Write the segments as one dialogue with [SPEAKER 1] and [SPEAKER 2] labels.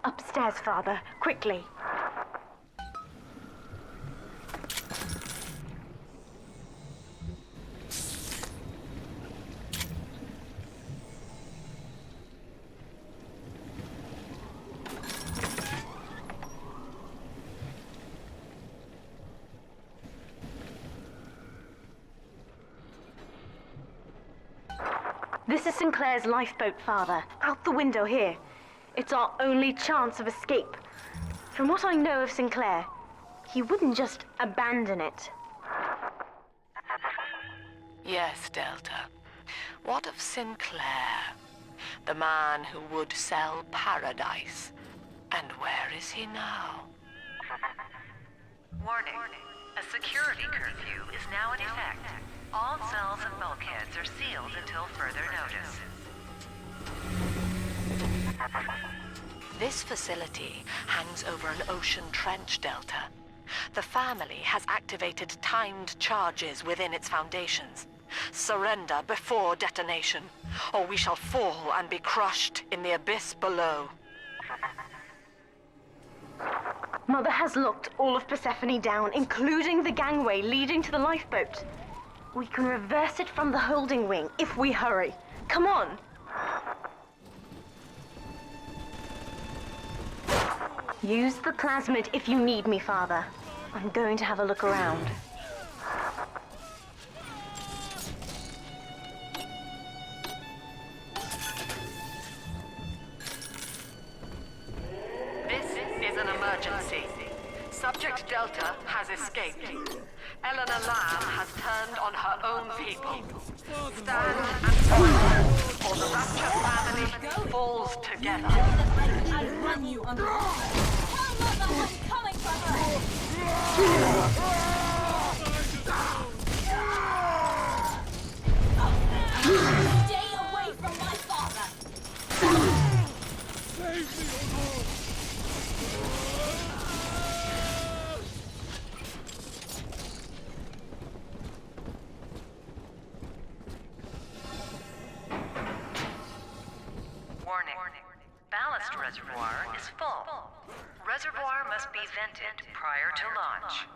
[SPEAKER 1] Upstairs, Father. Quickly. This is Sinclair's lifeboat, Father. Out the window here. It's our only chance of escape. From what I know of Sinclair, he wouldn't just abandon it.
[SPEAKER 2] Yes, Delta. What of Sinclair? The man who would sell paradise. And where is he now?
[SPEAKER 3] Warning. A security curfew is now in effect. All cells and bulkheads are sealed until further notice.
[SPEAKER 2] This facility hangs over an ocean trench, Delta. The family has activated timed charges within its foundations. Surrender before detonation, or we shall fall and be crushed in the abyss below.
[SPEAKER 1] Mother has locked all of Persephone down, including the gangway leading to the lifeboat. We can reverse it from the holding wing if we hurry. Come on! Use the plasmid if you need me, Father. I'm going to have a look around.
[SPEAKER 2] This is an emergency. Subject Delta has escaped. Eleanor Lamb has turned on her own people. Stand and surrender, or the Rapture family falls together.
[SPEAKER 4] I run you under. How about the one's coming from her? Stay away from my father.
[SPEAKER 5] Save me, O Lord!
[SPEAKER 3] Warning. Ballast reservoir is full. Reservoir must be vented prior to launch.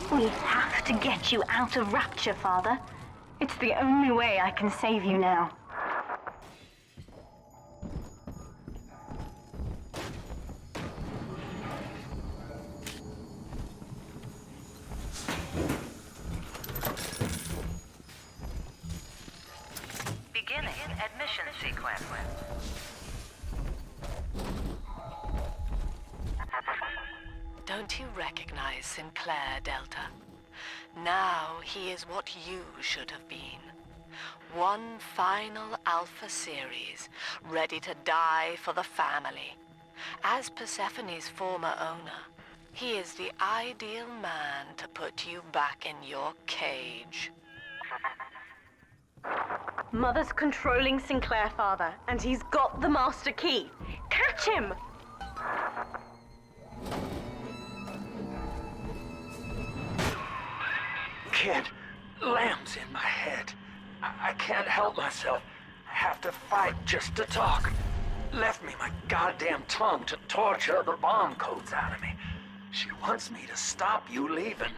[SPEAKER 1] We have to get you out of Rapture, Father. It's the only way I can save you now.
[SPEAKER 3] Beginning admission sequence.
[SPEAKER 2] Don't you recognize Sinclair, Delta? Now he is what you should have been. One final Alpha series, ready to die for the family. As Persephone's former owner, he is the ideal man to put you back in your cage.
[SPEAKER 1] Mother's controlling Sinclair, Father, and he's got the master key. Catch him!
[SPEAKER 6] Kid, Lamb's in my head. I can't help myself. I have to fight just to talk. left me my goddamn tongue to torture the bomb codes out of me. She wants me to stop you leaving.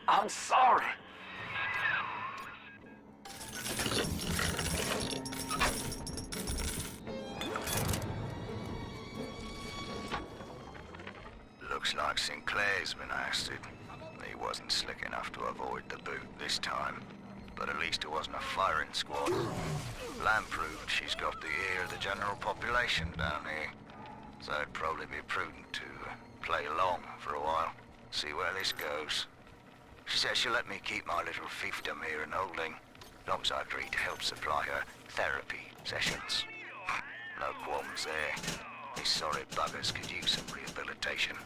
[SPEAKER 6] I'm sorry.
[SPEAKER 5] Looks like Sinclair's been ousted. He wasn't slick enough to avoid the boot this time. But at least it wasn't a firing squad. Lamb proved she's got the ear of the general population down here. So it'd probably be prudent to play along for a while. See where this goes. She says she'll let me keep my little fiefdom here in holding, as long as I agree to help supply her therapy sessions. No qualms there. These sorry buggers could use some rehabilitation.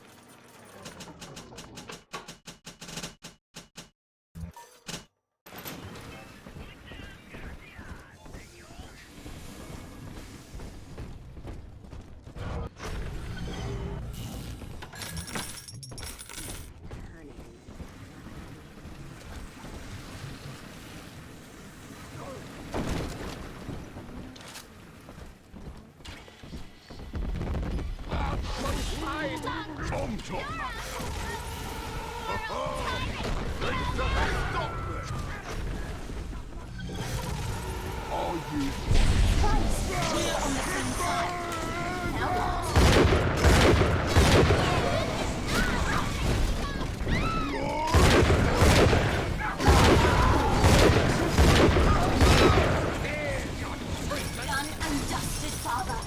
[SPEAKER 4] Done and dusted, Father.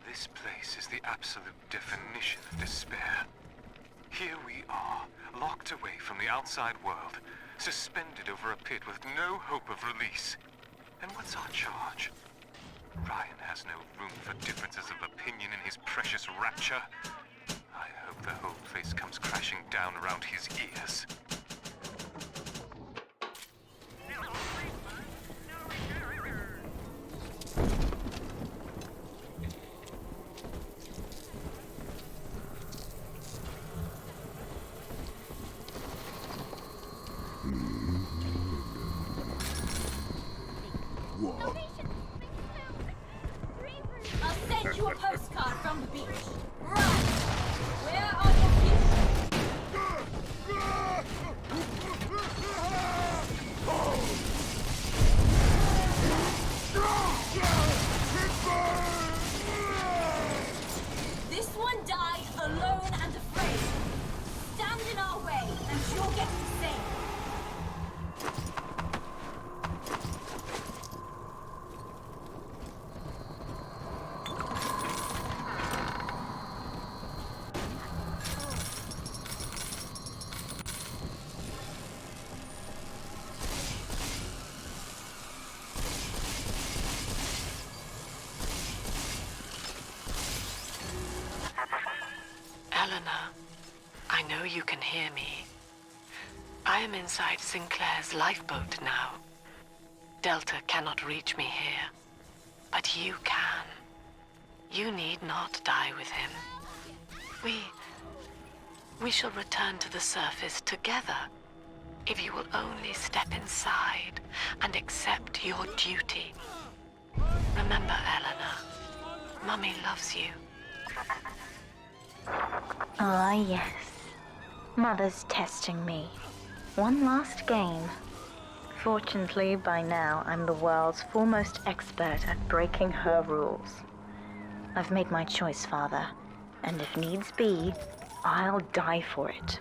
[SPEAKER 7] This place is the absolute definition of despair. Here we are, locked away from the outside world, suspended over a pit with no hope of release. And what's our charge? Ryan has no room for differences of opinion in his precious rapture. I hope the whole place comes crashing down around his ears.
[SPEAKER 4] I'll send you a postcard from the beach. Right. Where are your people? This one died alone and afraid. Stand in our way and you'll get the same.
[SPEAKER 2] Eleanor, I know you can hear me. I am inside Sinclair's lifeboat now. Delta cannot reach me here, but you can. You need not die with him. We shall return to the surface together, if you will only step inside and accept your duty. Remember, Eleanor, Mummy loves you.
[SPEAKER 1] Ah, yes. Mother's testing me. One last game. Fortunately, by now, I'm the world's foremost expert at breaking her rules. I've made my choice, Father, and if needs be, I'll die for it.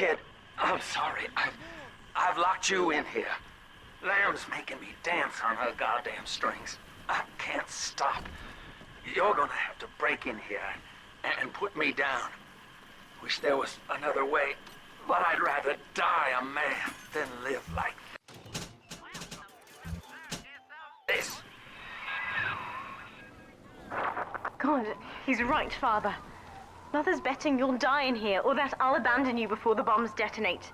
[SPEAKER 6] Kid, I'm sorry. I've locked you in here. Lamb's making me dance on her goddamn strings. I can't stop. You're gonna have to break in here and put me down. Wish there was another way, but I'd rather die a man than live like this.
[SPEAKER 1] God, he's right, Father. Mother's betting you'll die in here, or that I'll abandon you before the bombs detonate.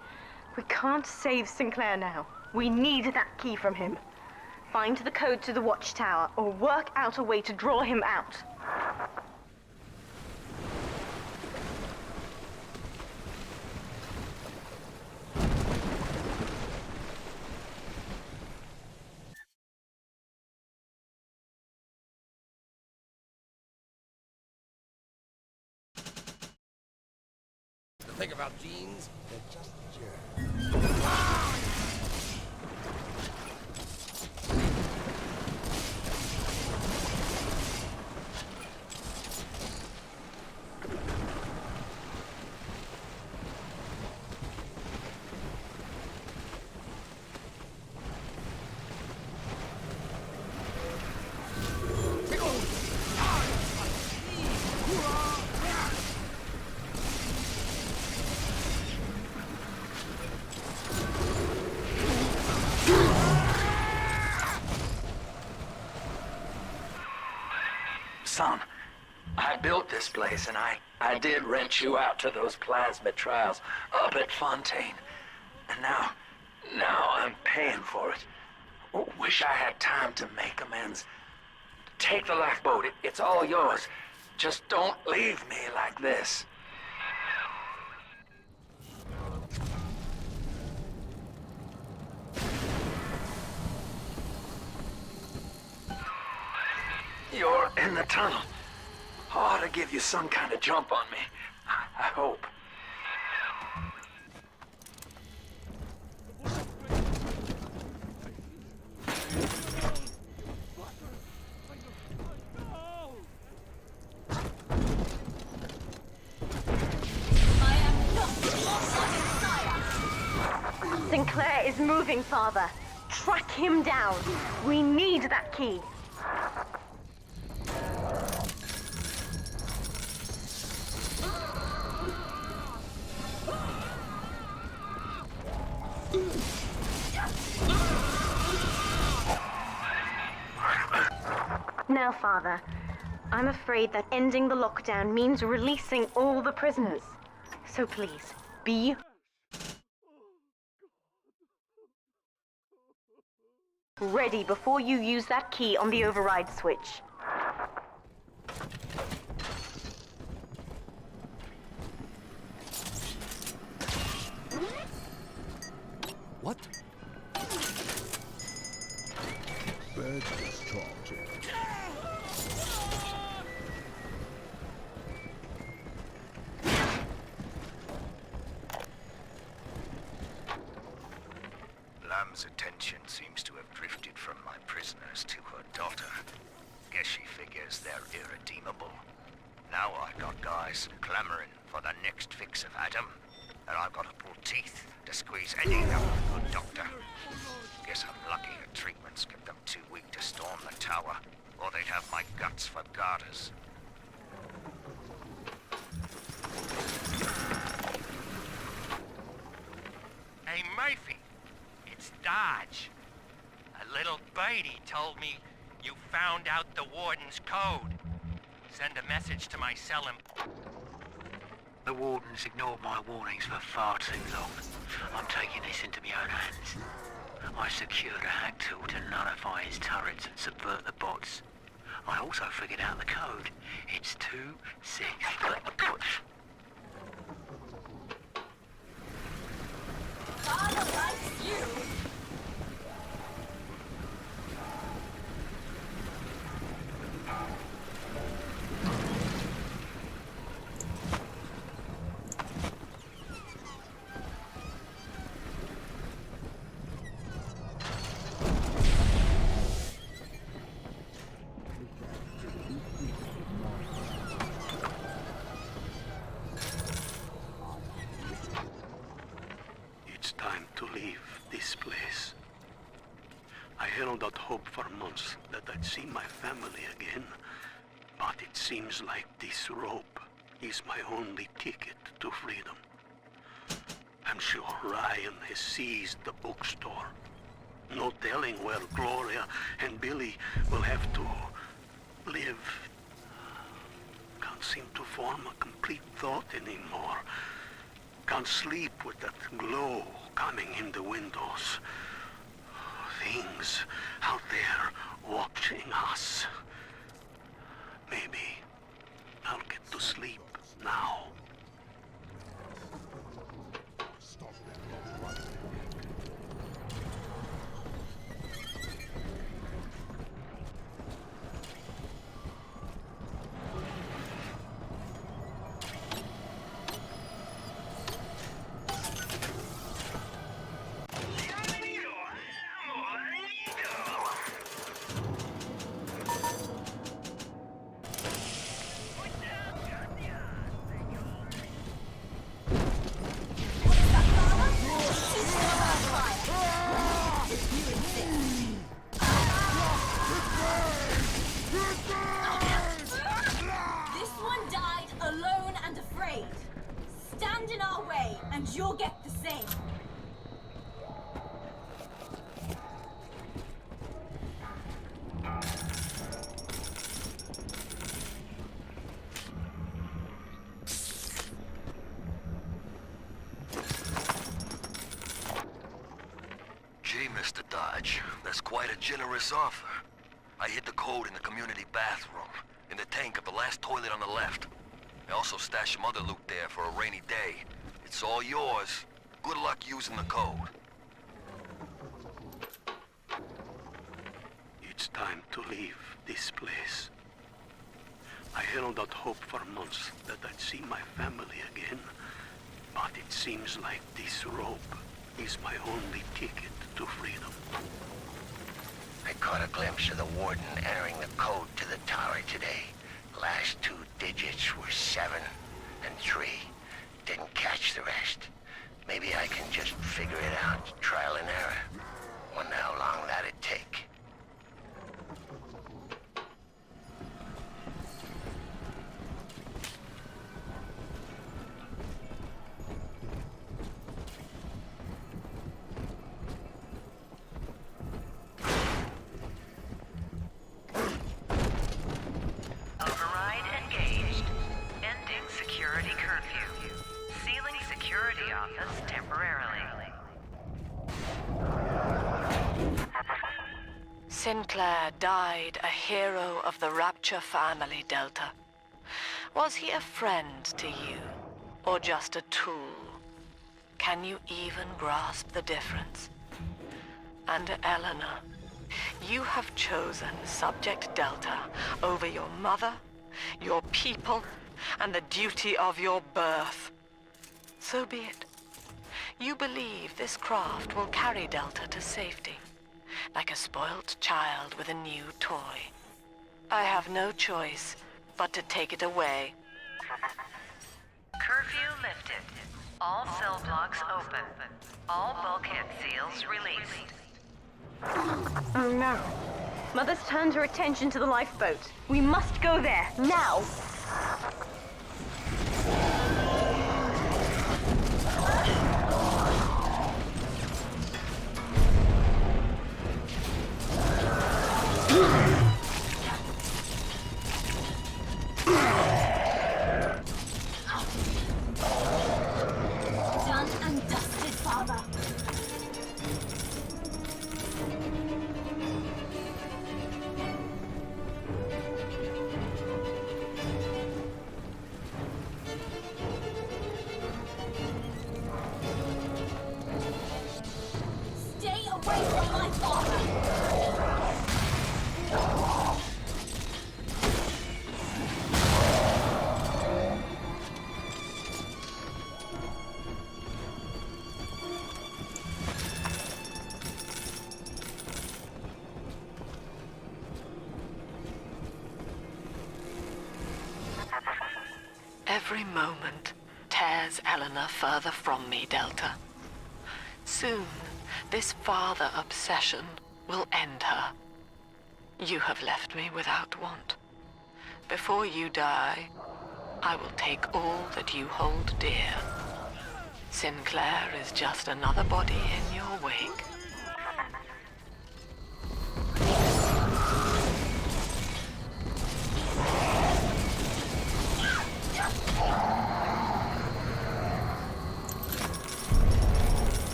[SPEAKER 1] We can't save Sinclair now. We need that key from him. Find the code to the watchtower, or work out a way to draw him out.
[SPEAKER 8] The thing about genes, they're just germs.
[SPEAKER 6] Son, I built this place and I did rent you out to those plasmid trials up at Fontaine. And now I'm paying for it. Wish I had time to make amends. Take the lifeboat, it's all yours. Just don't leave me like this. You're in the tunnel. Ought to give you some kind of jump on me. I hope.
[SPEAKER 4] I am not your sire.
[SPEAKER 1] Sinclair is moving, Father. Track him down. We need that key. Now, Father, I'm afraid that ending the lockdown means releasing all the prisoners. So please, be ready before you use that key on the override switch.
[SPEAKER 8] What? Birds just talk.
[SPEAKER 5] Lamb's attention seems to have drifted from my prisoners to her daughter. Guess she figures they're irredeemable. Now I got guys clamoring for the next fix of Adam, and I've got to pull teeth to squeeze any out of a good doctor. Guess I'm lucky her treatments kept them too weak to storm the tower, or they'd have my guts for garters.
[SPEAKER 9] Hey, Murphy, it's Dodge. A little birdie told me you found out the warden's code. Send a message to my cell and...
[SPEAKER 10] The warden's ignored my warnings for far too long. I'm taking this into my own hands. I secured a hack tool to nullify his turrets and subvert the bots. I also figured out the code. It's 2-6.
[SPEAKER 4] Father likes you.
[SPEAKER 11] held out hope for months that I'd see my family again. But it seems like this rope is my only ticket to freedom. I'm sure Ryan has seized the bookstore. No telling where Gloria and Billy will have to live. Can't seem to form a complete thought anymore. Can't sleep with that glow coming in the windows. Things out there watching us. Maybe I'll get to sleep now.
[SPEAKER 4] This one died alone and afraid. Stand in our way, and you'll get the same.
[SPEAKER 5] Gee, Mr. Dodge, that's quite a generous offer. I hid the code in the community bathroom, in the tank of the last toilet on the left. I also stashed some other loot there for a rainy day. It's all yours. Good luck using the code.
[SPEAKER 11] It's time to leave this place. I held out hope for months that I'd see my family again, but it seems like this rope is my only ticket to freedom.
[SPEAKER 12] I caught a glimpse of the warden entering the code to the tower today. Last two digits were 7 and 3. Didn't catch the rest. Maybe I can just figure it out, trial and error. Wonder how long that'd take.
[SPEAKER 3] Override engaged. Ending security curfew. Sealing security office temporarily.
[SPEAKER 2] Sinclair died a hero of the Rapture family, Delta. Was he a friend to you, or just a tool? Can you even grasp the difference? And Eleanor, you have chosen Subject Delta over your mother, your people, and the duty of your birth. So be it. You believe this craft will carry Delta to safety, like a spoilt child with a new toy. I have no choice but to take it away.
[SPEAKER 3] Curfew lifted. All cell blocks open. All bulkhead seals released.
[SPEAKER 1] Oh no. Mother's turned her attention to the lifeboat. We must go there, now!
[SPEAKER 4] Done and dusted, Father. Stay away from my father!
[SPEAKER 2] Every moment tears Eleanor further from me, Delta. Soon, this father obsession will end her. You have left me without want. Before you die, I will take all that you hold dear. Sinclair is just another body in your wake.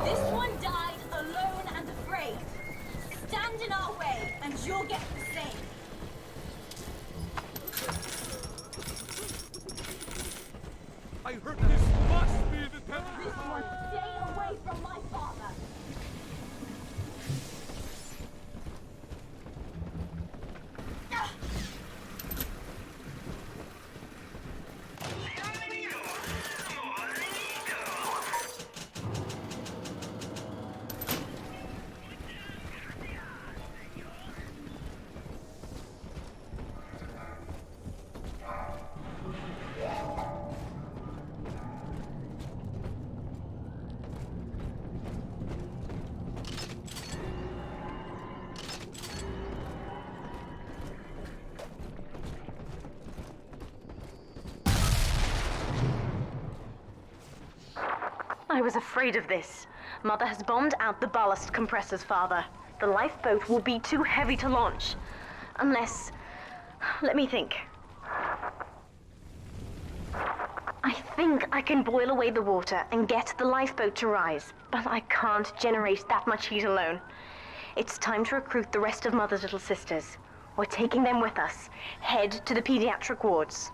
[SPEAKER 4] This one died alone and afraid. Stand in our way, and you'll get the same.
[SPEAKER 8] I heard this must be the temple.
[SPEAKER 4] This one, stay away from my father.
[SPEAKER 1] I was afraid of this. Mother has bombed out the ballast compressors, Father. The lifeboat will be too heavy to launch. Unless... let me think. I think I can boil away the water and get the lifeboat to rise, but I can't generate that much heat alone. It's time to recruit the rest of Mother's little sisters. We're taking them with us. Head to the pediatric wards.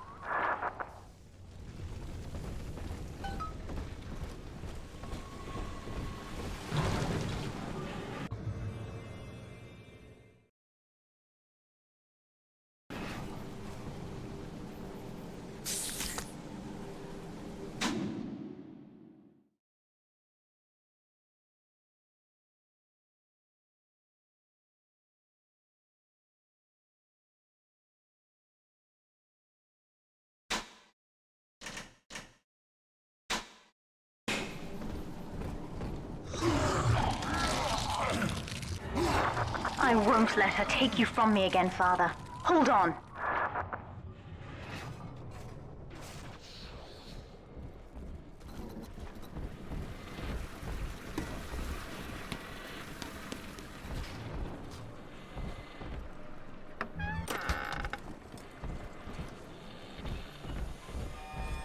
[SPEAKER 1] I won't let her take you from me again, Father. Hold on.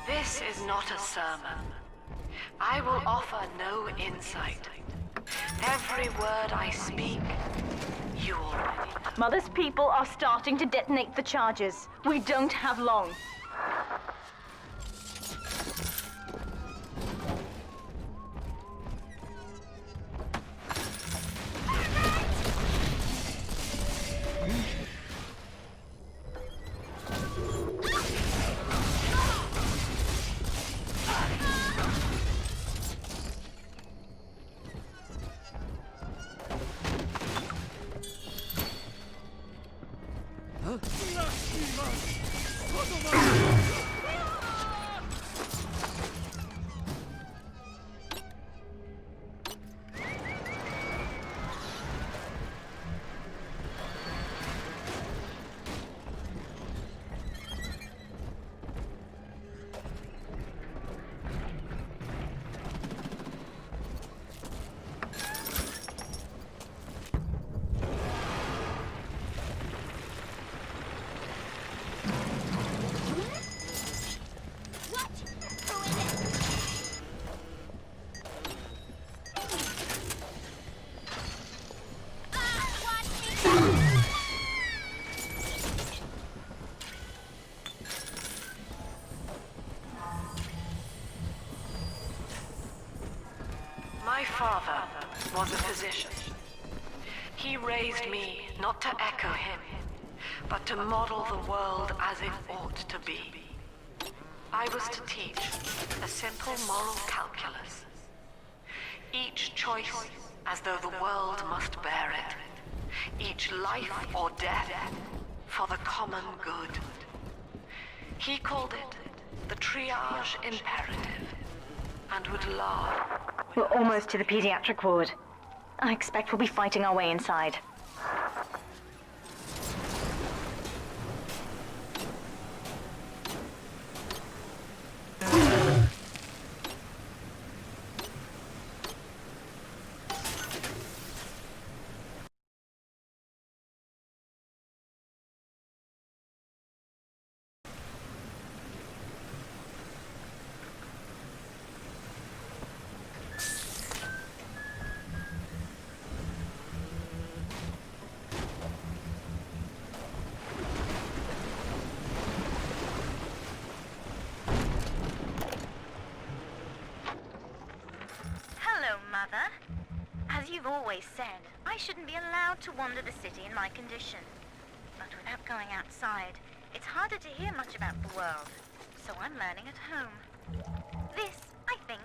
[SPEAKER 2] This is not a sermon. I will offer no insight. Every word I speak, you already know.
[SPEAKER 1] Mother's people are starting to detonate the charges. We don't have long.
[SPEAKER 2] My father was a physician. He raised me not to echo him, but to model the world as it ought to be. I was to teach a simple moral calculus. Each choice as though the world must bear it. Each life or death for the common good. He called it the triage imperative. and would laugh.
[SPEAKER 1] We're almost to the pediatric ward. I expect we'll be fighting our way inside.
[SPEAKER 13] Mother. As you've always said, I shouldn't be allowed to wander the city in my condition. But without going outside, it's harder to hear much about the world. So I'm learning at home. This, I think,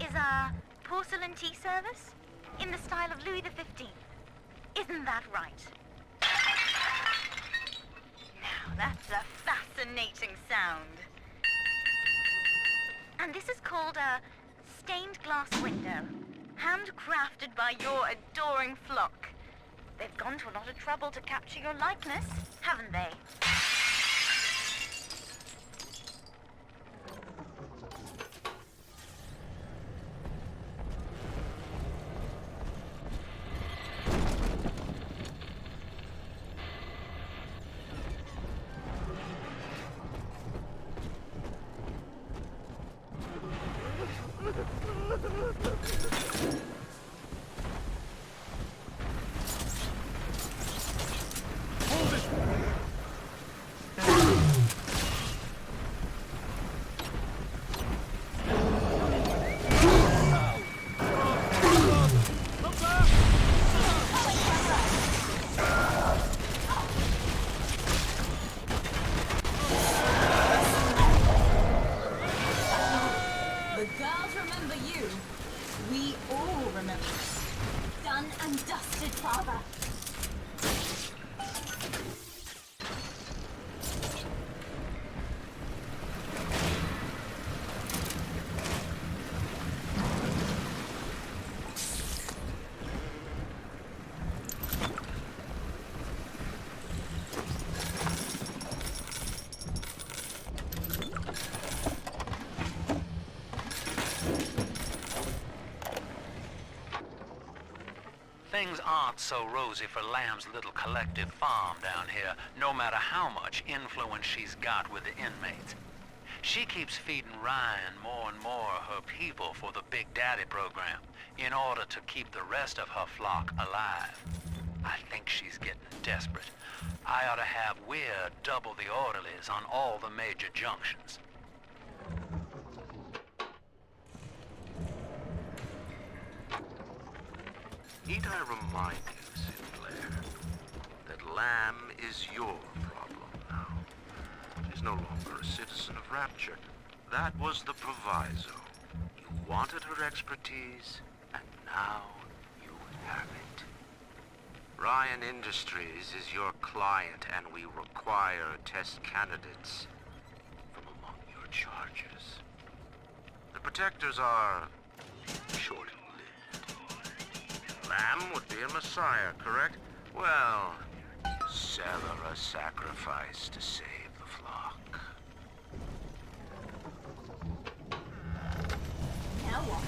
[SPEAKER 13] is a porcelain tea service in the style of Louis XV. Isn't that right? Now, that's a fascinating sound. And this is called a stained glass window. Handcrafted by your adoring flock. They've gone to a lot of trouble to capture your likeness, haven't they?
[SPEAKER 10] Things aren't so rosy for Lamb's little collective farm down here, no matter how much influence she's got with the inmates. She keeps feeding Ryan more and more of her people for the Big Daddy program in order to keep the rest of her flock alive. I think she's getting desperate. I ought to have Weir double the orderlies on all the major junctions.
[SPEAKER 14] Need I remind you, Sinclair, that Lamb is your problem now. She's no longer a citizen of Rapture. That was the proviso. You wanted her expertise, and now you have it. Ryan Industries is your client, and we require test candidates from among your charges. The protectors are short. Lamb would be a messiah, correct? Well, sever a sacrifice to save the flock.
[SPEAKER 4] Now what?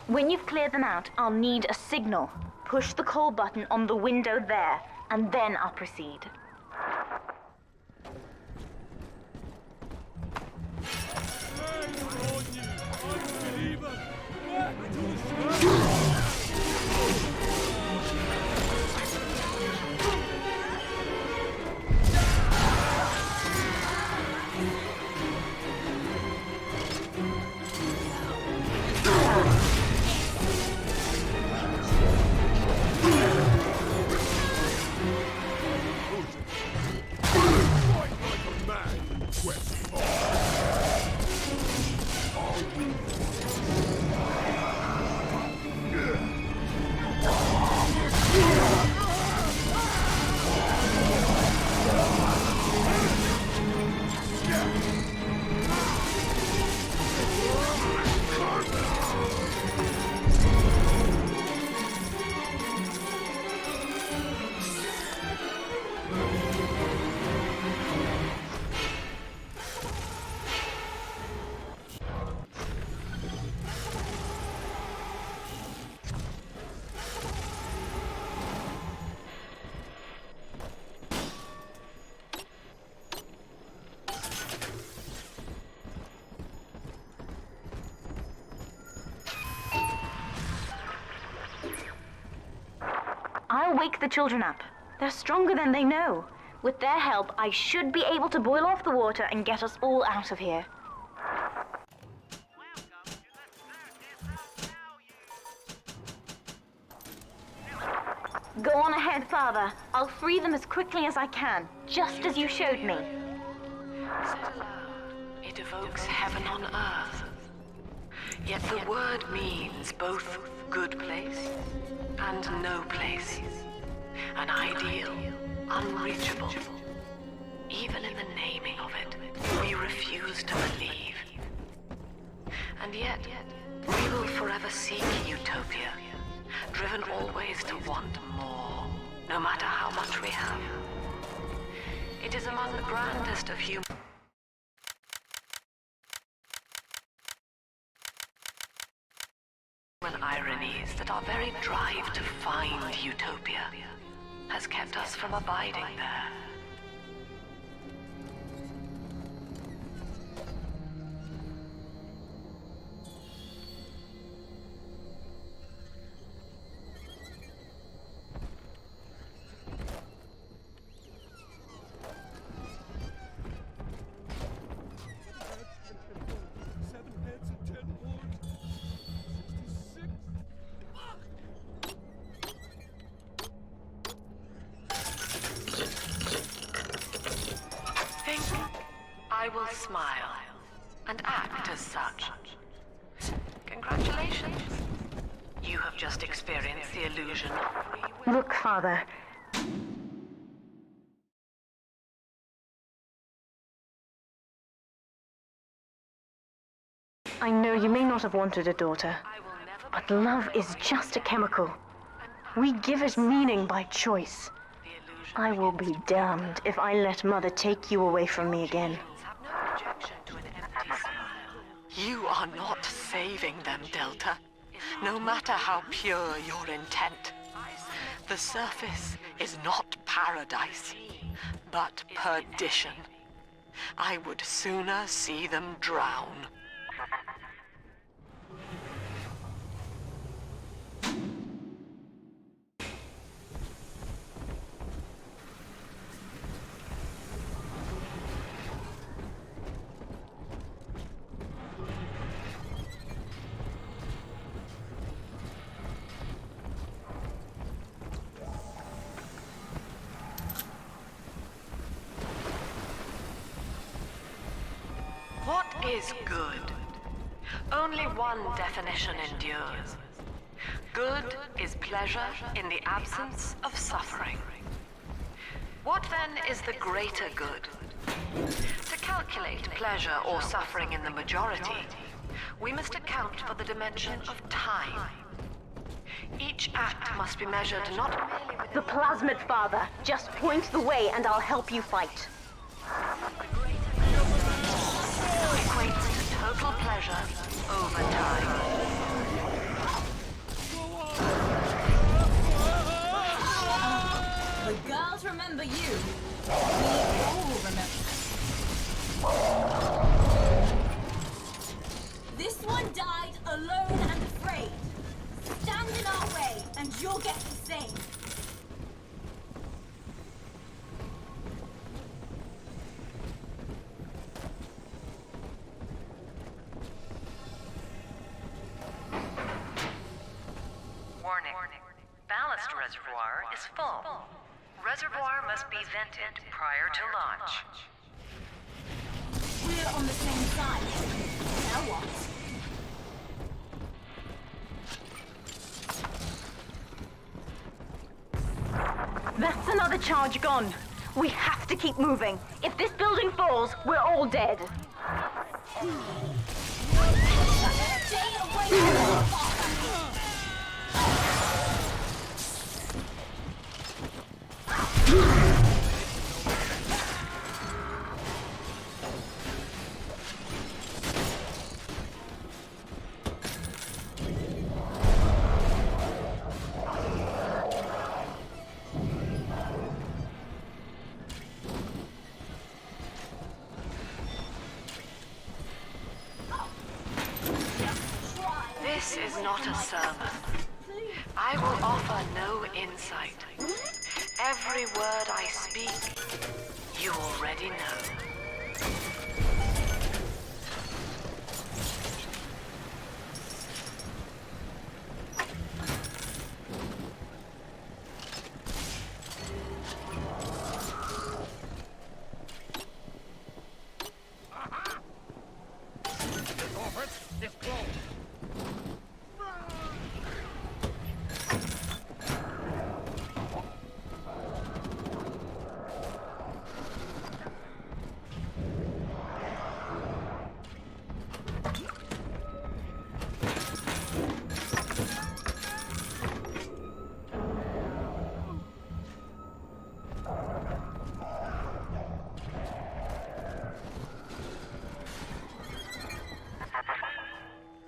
[SPEAKER 1] When you've cleared them out, I'll need a signal. Push the call button on the window there, and then I'll proceed. wake the children up. They're stronger than they know. With their help, I should be able to boil off the water and get us all out of here. Go on ahead, Father. I'll free them as quickly as I can, just as you showed me.
[SPEAKER 2] Said aloud, it evokes heaven on earth. Yet the word means both good place and no place. An ideal, unreachable. Even in the naming of it, we refuse to believe. And yet, we will forever seek utopia, driven always to want more, no matter how much we have. It is among the grandest of human ironies that our very drive to find utopia has kept us from abiding there. I will smile and act as such. Congratulations. You have just experienced the illusion of free will.
[SPEAKER 1] Look, Father. I know you may not have wanted a daughter, but love is just a chemical. We give it meaning by choice. I will be damned if I let Mother take you away from me again.
[SPEAKER 2] You are not saving them, Delta. No matter how pure your intent. The surface is not paradise, but perdition. I would sooner see them drown. What is good? Only one definition endures. Good is pleasure in the absence of suffering. What then is the greater good? To calculate pleasure or suffering in the majority, we must account for the dimension of time. Each act must be measured not merely with
[SPEAKER 1] the plasmid, Father. Just point the way and I'll help you fight.
[SPEAKER 2] Equates to total pleasure over time.
[SPEAKER 4] The girls remember you. We all remember. This one died alone and afraid. Stand in our way, and you'll get the same.
[SPEAKER 3] Warning. Ballast reservoir is full. Reservoir must be vented prior to launch.
[SPEAKER 4] We're on the same side. Now what?
[SPEAKER 1] That's another charge gone. We have to keep moving. If this building falls, we're all dead.
[SPEAKER 4] Stay away from the father.
[SPEAKER 2] This is not a sermon. I will offer no insight. Every word I speak, you already know.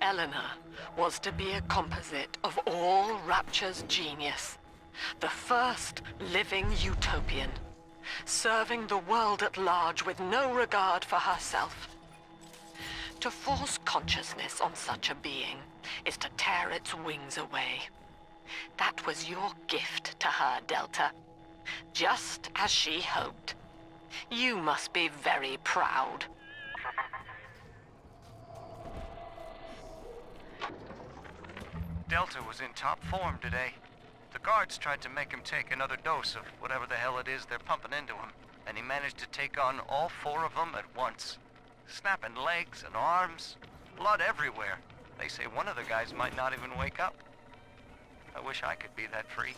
[SPEAKER 2] Eleanor was to be a composite of all Rapture's genius. The first living utopian, serving the world at large with no regard for herself. To force consciousness on such a being is to tear its wings away. That was your gift to her, Delta. Just as she hoped. You must be very proud.
[SPEAKER 15] Delta was in top form today. The guards tried to make him take another dose of whatever the hell it is they're pumping into him, and he managed to take on all 4 of them at once. Snapping legs and arms, blood everywhere. They say one of the guys might not even wake up. I wish I could be that free.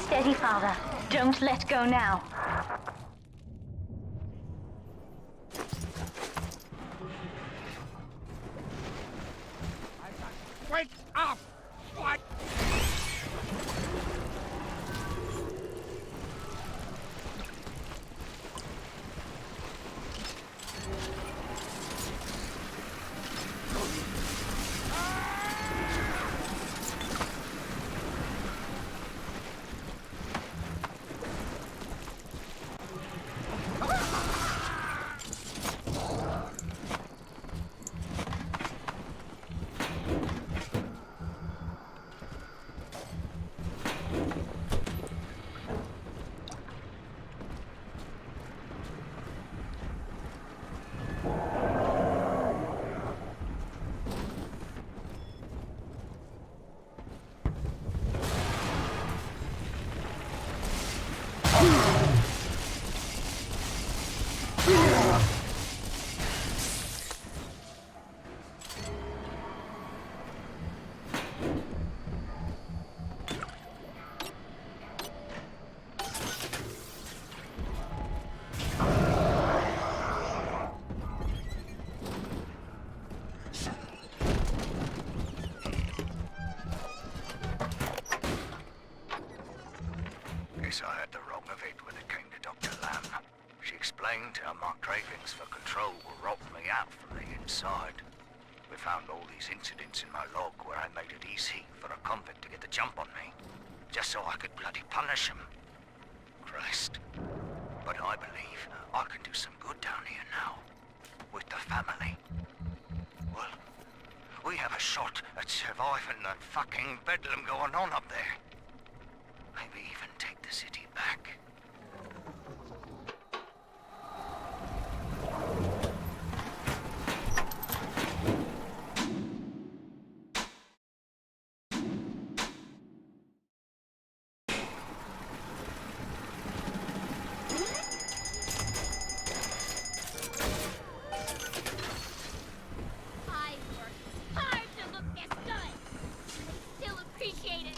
[SPEAKER 1] Steady, Father. Don't let go now.
[SPEAKER 8] Wake up! What?
[SPEAKER 5] Guess I had the wrong of it when it came to Dr. Lamb. She explained how my cravings for control were rotting me out from the inside. We found all these incidents in my log where I made it easy for a convict to get the jump on me, just so I could bloody punish him. Christ. But I believe I can do some good down here now, with the family. Well, we have a shot at surviving that fucking bedlam going on up there. Maybe even take the city back.
[SPEAKER 4] I worked hard to look this good. I still appreciate it.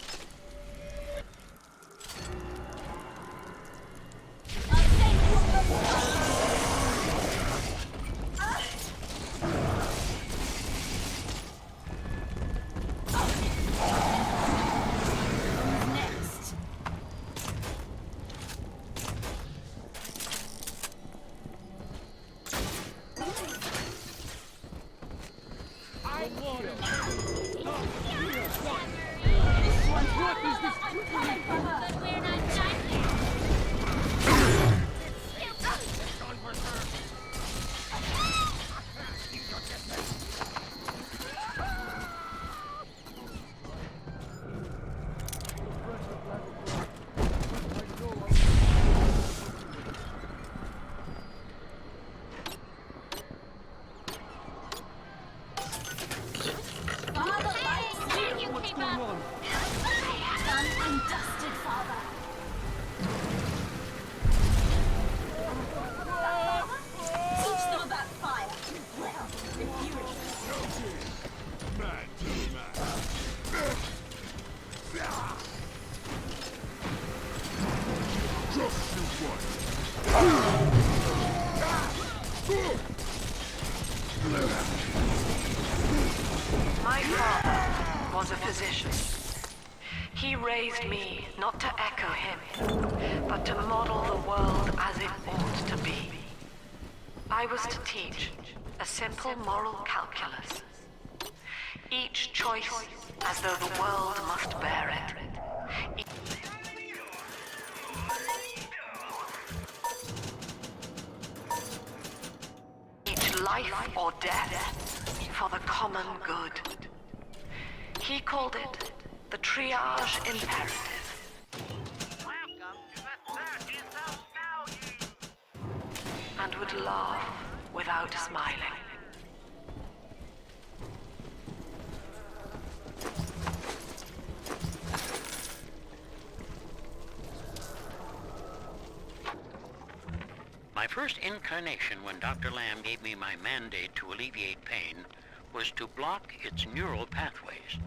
[SPEAKER 2] My father was a physician. He raised me not to echo him, but to model the world as it ought to be. I was to teach a simple moral calculus. Each choice as though the world must bear it. Each life or death for the common good. He called it the triage imperative. And would laugh without smiling.
[SPEAKER 10] My first incarnation when Dr. Lamb gave me my mandate to alleviate pain was to block its neural pathways.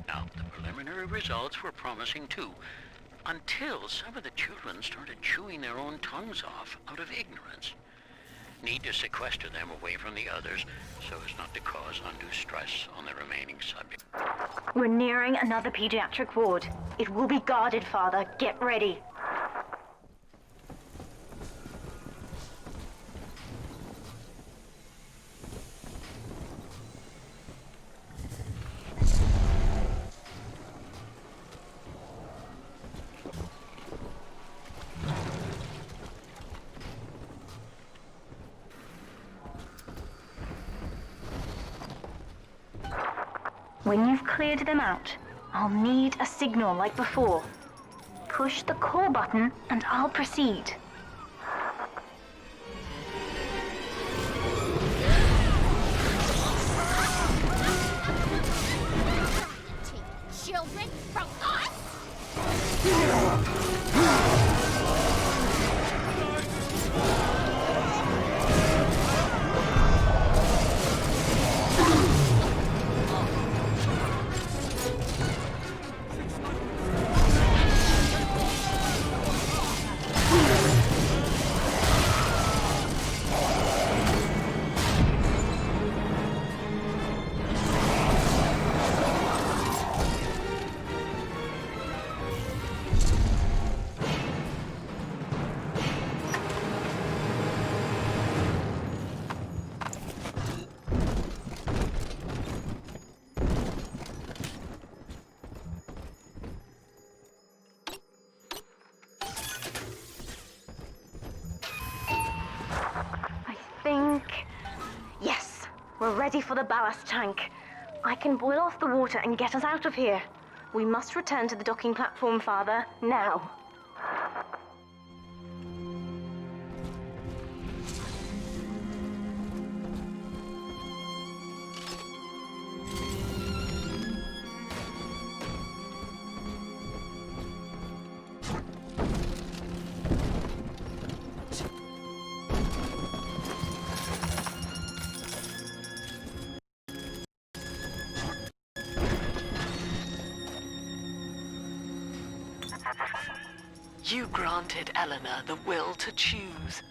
[SPEAKER 10] Now, the preliminary results were promising too, until some of the children started chewing their own tongues off out of ignorance. Need to sequester them away from the others so as not to cause undue stress on the remaining subjects.
[SPEAKER 1] We're nearing another pediatric ward. It will be guarded, Father. Get ready. When you've cleared them out, I'll need a signal like before. Push the call button and I'll proceed.
[SPEAKER 4] Children from us? Yes, we're ready for the ballast tank. I can boil off the water and get us out of here. We must return to the docking platform, Father, now.
[SPEAKER 2] You granted Eleanor the will to choose.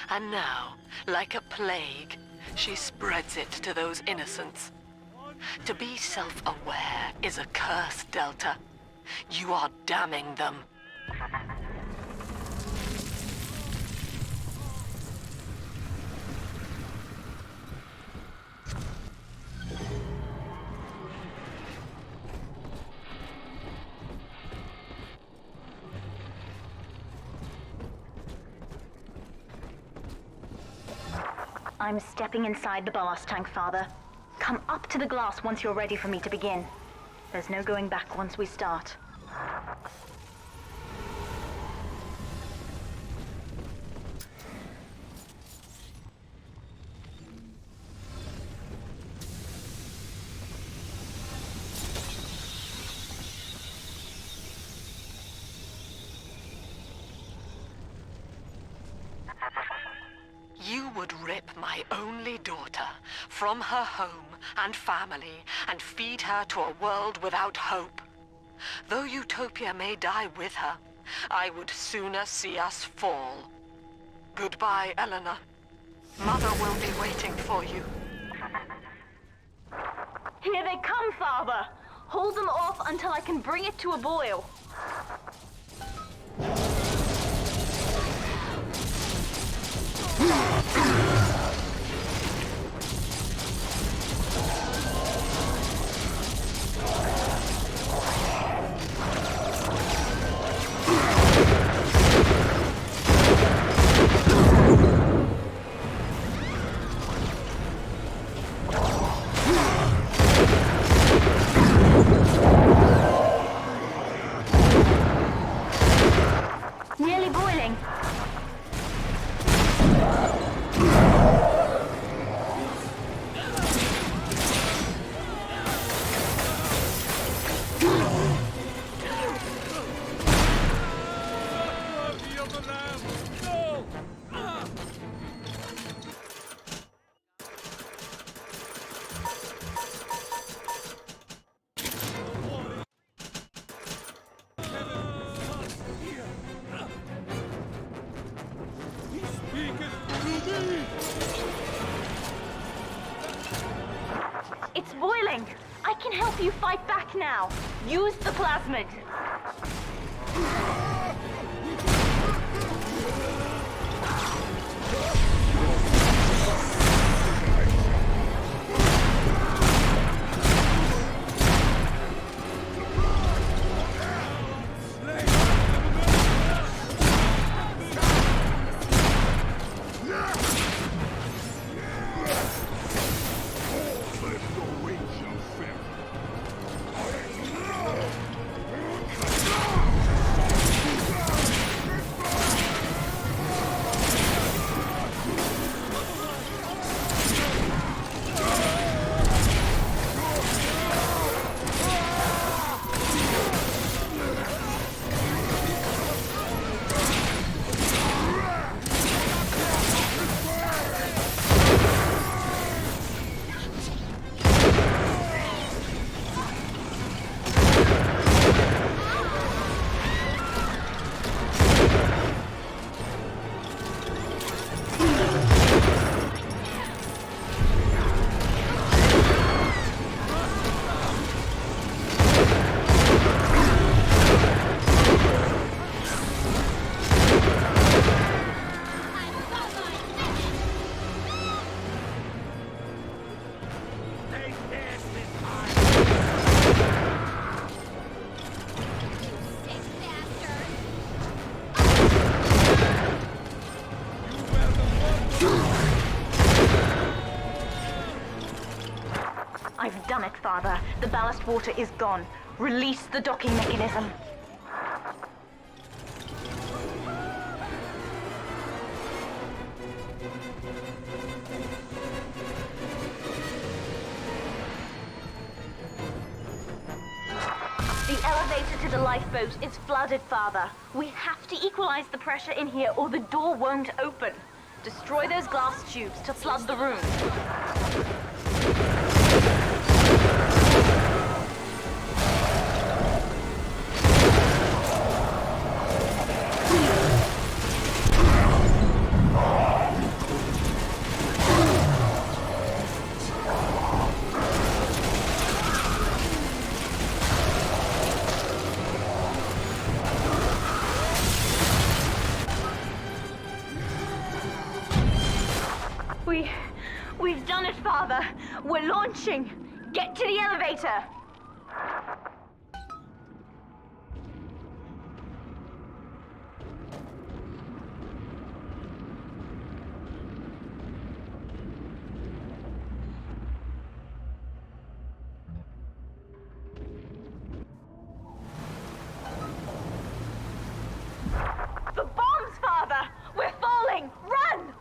[SPEAKER 2] And now, like a plague, she spreads it to those innocents. To be self-aware is a curse, Delta. You are damning them.
[SPEAKER 1] I'm stepping inside the ballast tank, Father. Come up to the glass once you're ready for me to begin. There's no going back once we start.
[SPEAKER 2] You would rip my only daughter from her home and family and feed her to a world without hope. Though Utopia may die with her, I would sooner see us fall. Goodbye, Eleanor. Mother will be waiting for you.
[SPEAKER 1] Here they come, Father! Hold them off until I can bring it to a boil. Nearly boiling. It's boiling. I can help you fight back now. Use the plasmid. I've done it, Father. The ballast water is gone. Release the docking mechanism. The elevator to the lifeboat is flooded, Father. We have to equalize the pressure in here or the door won't open. Destroy those glass tubes to flood the room. We've done it, Father. We're launching. Get to the elevator. The bombs, Father! We're falling! Run!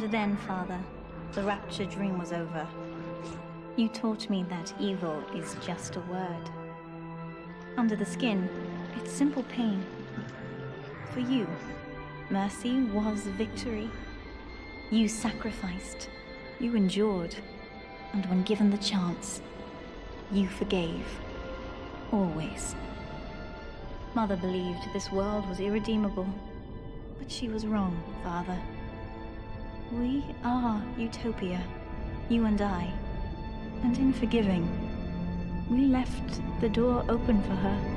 [SPEAKER 16] then, Father, the rapture dream was over. You taught me that evil is just a word. Under the skin, it's simple pain. For you, mercy was victory. You sacrificed, you endured, and when given the chance, you forgave. Always. Mother believed this world was irredeemable, but she was wrong, Father. We are Utopia, you and I, and in forgiving, we left the door open for her.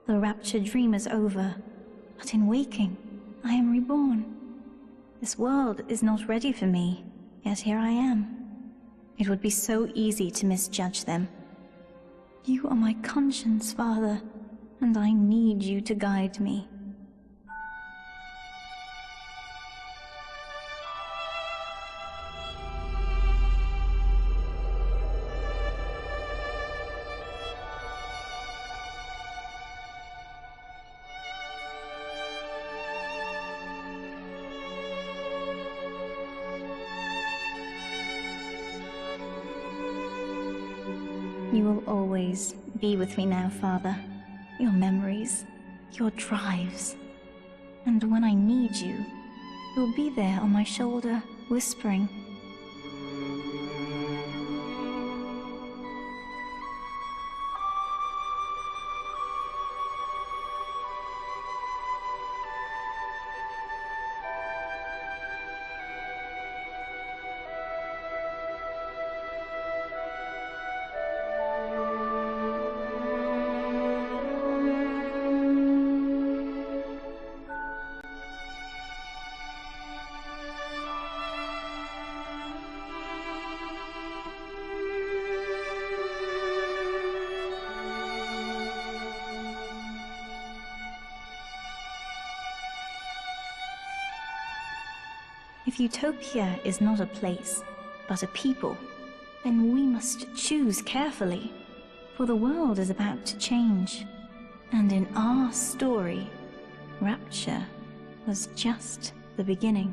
[SPEAKER 16] The rapture dream is over, but in waking, I am reborn. This world is not ready for me, yet here I am. It would be so easy to misjudge them. You are my conscience, Father, and I need you to guide me. You will always be with me now, Father. Your memories, your drives. And when I need you, you'll be there on my shoulder, whispering. If Utopia is not a place, but a people, then we must choose carefully, for the world is about to change. And in our story, Rapture was just the beginning.